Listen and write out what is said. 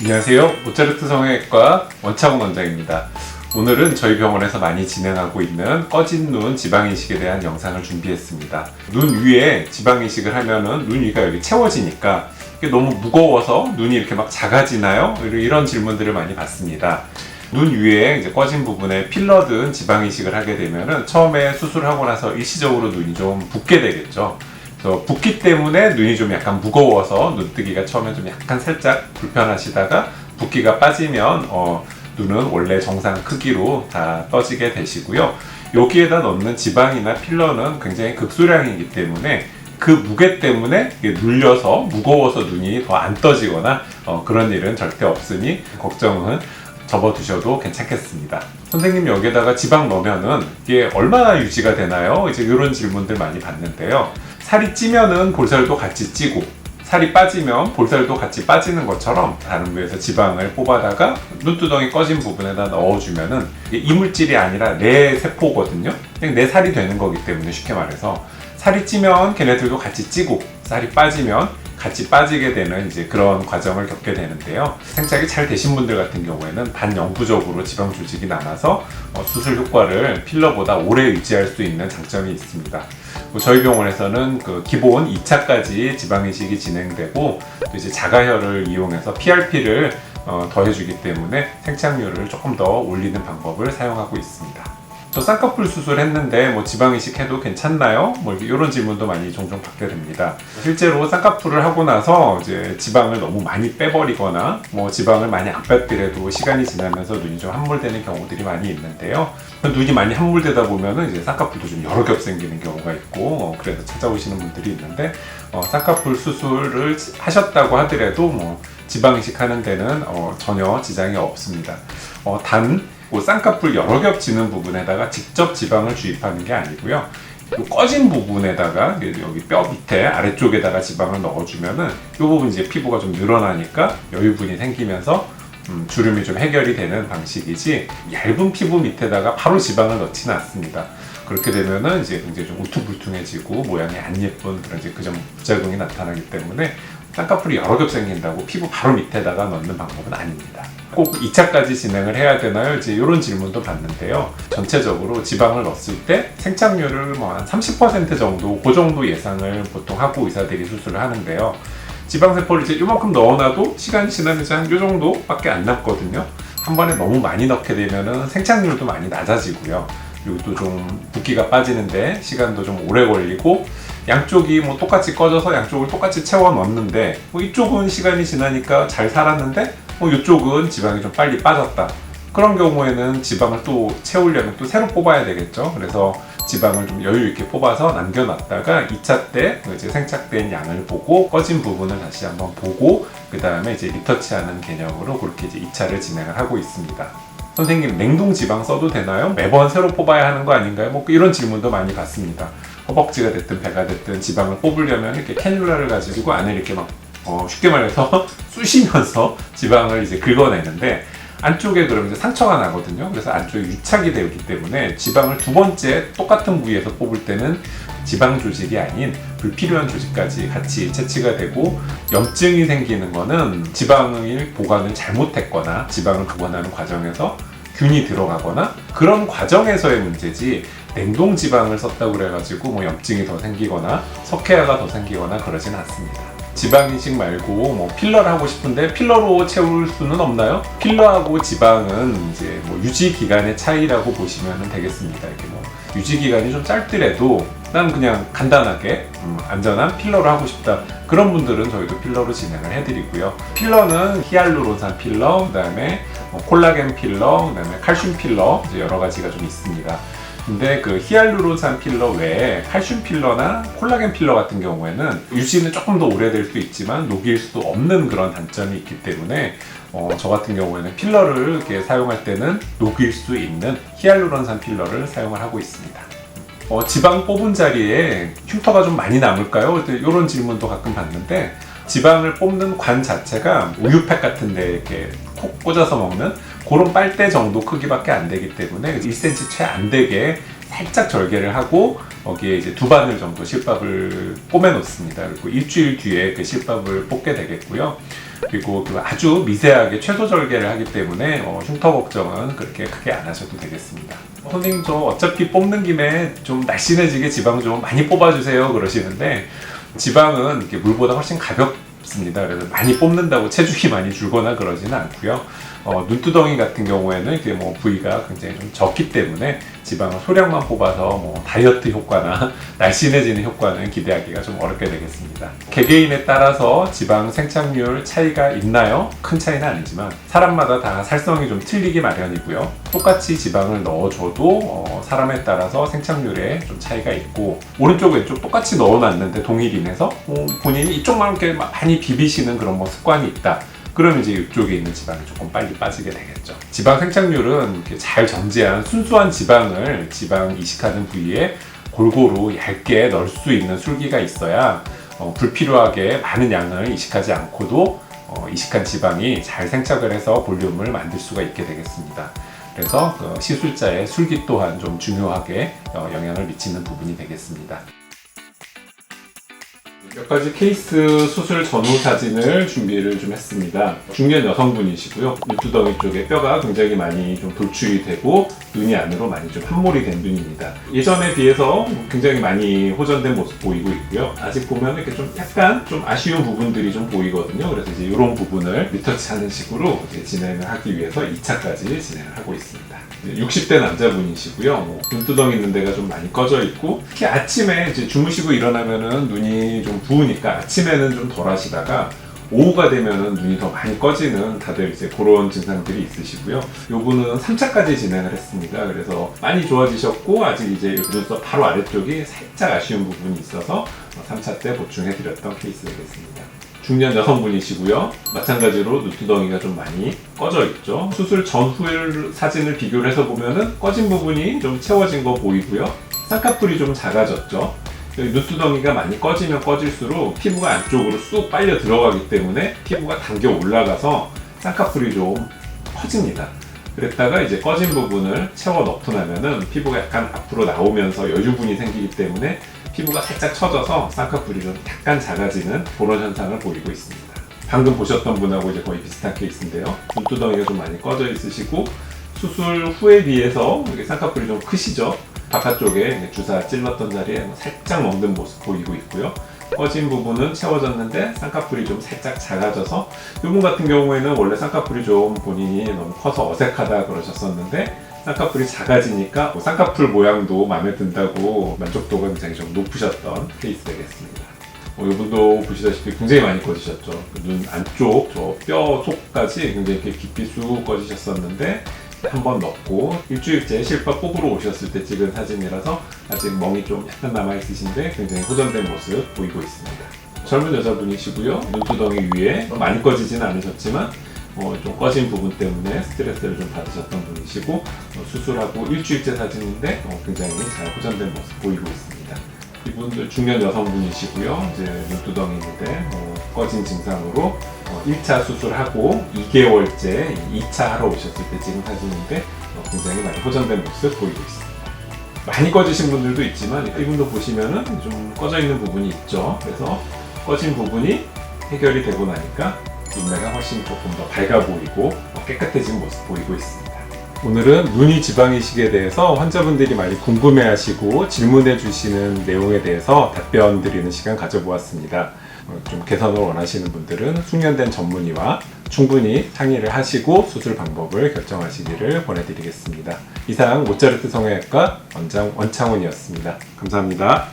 안녕하세요. 모차르트 성형외과 원창훈 원장입니다. 오늘은 저희 병원에서 많이 진행하고 있는 꺼진 눈 지방이식에 대한 영상을 준비했습니다. 눈 위에 지방이식을 하면은 눈 위가 여기 채워지니까 이게 너무 무거워서 눈이 이렇게 막 작아지나요? 이런 질문들을 많이 받습니다. 눈 위에 이제 꺼진 부분에 필러든 지방이식을 하게 되면은 처음에 수술하고 나서 일시적으로 눈이 좀 붓게 되겠죠. 그래서 붓기 때문에 눈이 좀 약간 무거워서 눈뜨기가 처음에 좀 약간 살짝 불편하시다가 붓기가 빠지면 눈은 원래 정상 크기로 다 떠지게 되시고요. 여기에다 넣는 지방이나 필러는 굉장히 극소량이기 때문에 그 무게 때문에 눌려서 무거워서 눈이 더 안 떠지거나 그런 일은 절대 없으니 걱정은 접어두셔도 괜찮겠습니다. 선생님 여기에다가 지방 넣으면은 이게 얼마나 유지가 되나요? 이제 이런 질문들 많이 받는데요. 살이 찌면은 볼살도 같이 찌고 살이 빠지면 볼살도 같이 빠지는 것처럼 다른 부위에서 지방을 뽑아다가 눈두덩이 꺼진 부분에다 넣어주면은 이물질이 아니라 내 세포거든요. 그냥 내 살이 되는 거기 때문에 쉽게 말해서 살이 찌면 걔네들도 같이 찌고 살이 빠지면 같이 빠지게 되는 이제 그런 과정을 겪게 되는데요. 생착이 잘 되신 분들 같은 경우에는 반영구적으로 지방 조직이 남아서 수술 효과를 필러보다 오래 유지할 수 있는 장점이 있습니다. 저희 병원에서는 그 기본 2차까지 지방이식이 진행되고 또 이제 자가혈을 이용해서 PRP를 더해주기 때문에 생착률을 조금 더 올리는 방법을 사용하고 있습니다. 저 쌍꺼풀 수술했는데 지방이식 해도 괜찮나요? 이런 질문도 많이 종종 받게 됩니다. 실제로 쌍꺼풀을 하고 나서 이제 지방을 너무 많이 빼버리거나 지방을 많이 안 뺐더라도 시간이 지나면서 눈이 좀 함몰되는 경우들이 많이 있는데요. 눈이 많이 함몰되다 보면은 이제 쌍꺼풀도 좀 여러 겹 생기는 경우가 있고 그래서 찾아오시는 분들이 있는데 쌍꺼풀 수술을 하셨다고 하더라도 지방이식 하는 데는 전혀 지장이 없습니다. 단 쌍꺼풀 여러 겹치는 부분에다가 직접 지방을 주입하는 게 아니고요. 꺼진 부분에다가 여기 뼈 밑에 아래쪽에다가 지방을 넣어주면은 이 부분 이제 피부가 좀 늘어나니까 여유분이 생기면서 주름이 좀 해결이 되는 방식이지 얇은 피부 밑에다가 바로 지방을 넣지는 않습니다. 그렇게 되면은 이제 굉장히 좀 우퉁불퉁해지고 모양이 안 예쁜 그런 이제 그점 부작용이 나타나기 때문에 쌍꺼풀이 여러 겹 생긴다고 피부 바로 밑에다가 넣는 방법은 아닙니다. 꼭 2차까지 진행을 해야 되나요? 이제 이런 질문도 받는데요. 전체적으로 지방을 넣었을 때 생착률을 한 30% 정도, 그 정도 예상을 보통 하고 의사들이 수술을 하는데요. 지방세포를 이제 요만큼 넣어놔도 시간이 지나면서 한 요 정도밖에 안 남거든요. 한 번에 너무 많이 넣게 되면은 생착률도 많이 낮아지고요. 그리고 또 좀 붓기가 빠지는데 시간도 좀 오래 걸리고 양쪽이 똑같이 꺼져서 양쪽을 똑같이 채워 넣었는데 이쪽은 시간이 지나니까 잘 살았는데 이쪽은 지방이 좀 빨리 빠졌다. 그런 경우에는 지방을 또 채우려면 또 새로 뽑아야 되겠죠. 그래서 지방을 좀 여유 있게 뽑아서 남겨놨다가 2차 때 이제 생착된 양을 보고 꺼진 부분을 다시 한번 보고 그 다음에 이제 리터치하는 개념으로 그렇게 이제 2차를 진행을 하고 있습니다. 선생님 냉동 지방 써도 되나요? 매번 새로 뽑아야 하는 거 아닌가요? 이런 질문도 많이 받습니다. 허벅지가 됐든 배가 됐든 지방을 뽑으려면 이렇게 캐뉼라를 가지고 안에 이렇게 쉽게 말해서 쑤시면서 지방을 이제 긁어내는데 안쪽에 그러면 이제 상처가 나거든요. 그래서 안쪽에 유착이 되기 때문에 지방을 두 번째 똑같은 부위에서 뽑을 때는 지방 조직이 아닌 불필요한 조직까지 같이 채취가 되고 염증이 생기는 거는 지방을 보관을 잘못했거나 지방을 보관하는 과정에서 균이 들어가거나 그런 과정에서의 문제지 냉동 지방을 썼다고 그래가지고 염증이 더 생기거나 석회화가 더 생기거나 그러진 않습니다. 지방이식 말고 필러를 하고 싶은데 필러로 채울 수는 없나요? 필러하고 지방은 이제 유지 기간의 차이라고 보시면 되겠습니다. 이렇게 유지 기간이 좀 짧더라도 난 그냥 간단하게 안전한 필러를 하고 싶다. 그런 분들은 저희도 필러로 진행을 해드리고요. 필러는 히알루론산 필러, 그다음에 콜라겐 필러, 그다음에 칼슘 필러 이제 여러 가지가 좀 있습니다. 근데 그 히알루론산 필러 외에 칼슘 필러나 콜라겐 필러 같은 경우에는 유지는 조금 더 오래될 수 있지만 녹일 수도 없는 그런 단점이 있기 때문에 저 같은 경우에는 필러를 이렇게 사용할 때는 녹일 수 있는 히알루론산 필러를 사용을 하고 있습니다. 지방 뽑은 자리에 흉터가 좀 많이 남을까요? 이런 질문도 가끔 받는데 지방을 뽑는 관 자체가 우유팩 같은 데 이렇게 콕 꽂아서 먹는 그런 빨대 정도 크기밖에 안 되기 때문에 1cm 채 안 되게 살짝 절개를 하고 거기에 이제 2바늘 정도 실밥을 꼬매 놓습니다. 그리고 일주일 뒤에 그 실밥을 뽑게 되겠고요. 그리고 그 아주 미세하게 최소 절개를 하기 때문에 흉터 걱정은 그렇게 크게 안 하셔도 되겠습니다. 선생님, 저 어차피 뽑는 김에 좀 날씬해지게 지방 좀 많이 뽑아주세요 그러시는데, 지방은 이렇게 물보다 훨씬 가볍습니다. 그래서 많이 뽑는다고 체중이 많이 줄거나 그러지는 않고요. 눈두덩이 같은 경우에는 이게 뭐 부위가 굉장히 좀 적기 때문에 지방을 소량만 뽑아서 뭐 다이어트 효과나 날씬해지는 효과는 기대하기가 좀 어렵게 되겠습니다. 개개인에 따라서 지방 생착률 차이가 있나요? 큰 차이는 아니지만 사람마다 다 살성이 좀 틀리기 마련이고요. 똑같이 지방을 넣어줘도 사람에 따라서 생착률에 좀 차이가 있고, 오른쪽 왼쪽 똑같이 넣어놨는데 동일인해서 본인이 이쪽만 이렇게 많이 비비시는 그런 뭐 습관이 있다. 그러면 이제 이쪽에 있는 지방이 조금 빨리 빠지게 되겠죠. 지방 생착률은 이렇게 잘 정제한 순수한 지방을 지방 이식하는 부위에 골고루 얇게 넣을 수 있는 술기가 있어야 불필요하게 많은 양을 이식하지 않고도 이식한 지방이 잘 생착을 해서 볼륨을 만들 수가 있게 되겠습니다. 그래서 그 시술자의 술기 또한 좀 중요하게 영향을 미치는 부분이 되겠습니다. 몇 가지 케이스 수술 전후 사진을 준비를 좀 했습니다. 중년 여성분이시고요. 눈두덩이 쪽에 뼈가 굉장히 많이 좀 돌출이 되고 눈이 안으로 많이 좀 함몰이 된 눈입니다. 예전에 비해서 굉장히 많이 호전된 모습 보이고 있고요. 아직 보면 이렇게 좀 약간 좀 아쉬운 부분들이 좀 보이거든요. 그래서 이제 이런 부분을 리터치하는 식으로 이제 진행을 하기 위해서 2차까지 진행을 하고 있습니다. 60대 남자분이시고요. 눈두덩이 있는 데가 좀 많이 꺼져 있고, 특히 아침에 이제 주무시고 일어나면은 눈이 좀 부으니까 아침에는 좀 덜 하시다가 오후가 되면은 눈이 더 많이 꺼지는 다들 이제 그런 증상들이 있으시고요. 요분은 3차까지 진행을 했습니다. 그래서 많이 좋아지셨고, 아직 이제 눈썹 바로 아래쪽이 살짝 아쉬운 부분이 있어서 3차 때 보충해드렸던 케이스 되겠습니다. 중년 여성분이시고요. 마찬가지로 눈두덩이가 좀 많이 꺼져 있죠. 수술 전후의 사진을 비교를 해서 보면은 꺼진 부분이 좀 채워진 거 보이고요. 쌍꺼풀이 좀 작아졌죠. 눈두덩이가 많이 꺼지면 꺼질수록 피부가 안쪽으로 쑥 빨려 들어가기 때문에 피부가 당겨 올라가서 쌍꺼풀이 좀 커집니다. 그랬다가 이제 꺼진 부분을 채워 넣고 나면은 피부가 약간 앞으로 나오면서 여유분이 생기기 때문에 피부가 살짝 처져서 쌍꺼풀이 좀 약간 작아지는 그런 현상을 보이고 있습니다. 방금 보셨던 분하고 이제 거의 비슷한 케이스인데요. 눈두덩이가 좀 많이 꺼져 있으시고, 수술 후에 비해서 쌍꺼풀이 좀 크시죠. 바깥쪽에 주사 찔렀던 자리에 살짝 멍든 모습 보이고 있고요. 꺼진 부분은 채워졌는데 쌍꺼풀이 좀 살짝 작아져서, 이분 같은 경우에는 원래 쌍꺼풀이 좀 본인이 너무 커서 어색하다 그러셨었는데 쌍꺼풀이 작아지니까 쌍꺼풀 모양도 마음에 든다고 만족도가 굉장히 좀 높으셨던 케이스 되겠습니다. 이분도 보시다시피 굉장히 많이 꺼지셨죠. 눈 안쪽 저 뼈 속까지 굉장히 이렇게 깊이 쑥 꺼지셨었는데 한번 넣고 일주일째 실밥 뽑으러 오셨을 때 찍은 사진이라서 아직 멍이 좀 약간 남아있으신데 굉장히 호전된 모습 보이고 있습니다. 젊은 여자분이시고요. 눈두덩이 위에 많이 꺼지지는 않으셨지만 좀 꺼진 부분 때문에 스트레스를 좀 받으셨던 분이시고, 수술하고 일주일째 사진인데 굉장히 잘 호전된 모습 보이고 있습니다. 이분들 중년 여성분이시고요. 이제 눈두덩이 있는데 꺼진 증상으로 1차 수술하고 2개월째 2차 하러 오셨을 때 찍은 사진인데 굉장히 많이 호전된 모습 보이고 있습니다. 많이 꺼지신 분들도 있지만 이분도 보시면은 좀 꺼져 있는 부분이 있죠. 그래서 꺼진 부분이 해결이 되고 나니까 눈매가 훨씬 조금 더 밝아 보이고 깨끗해진 모습 보이고 있습니다. 오늘은 눈이 지방이식에 대해서 환자분들이 많이 궁금해하시고 질문해 주시는 내용에 대해서 답변 드리는 시간 가져보았습니다. 좀 개선을 원하시는 분들은 숙련된 전문의와 충분히 상의를 하시고 수술 방법을 결정하시기를 권해드리겠습니다. 이상 모차르트 성형외과 원장 원창훈이었습니다. 감사합니다.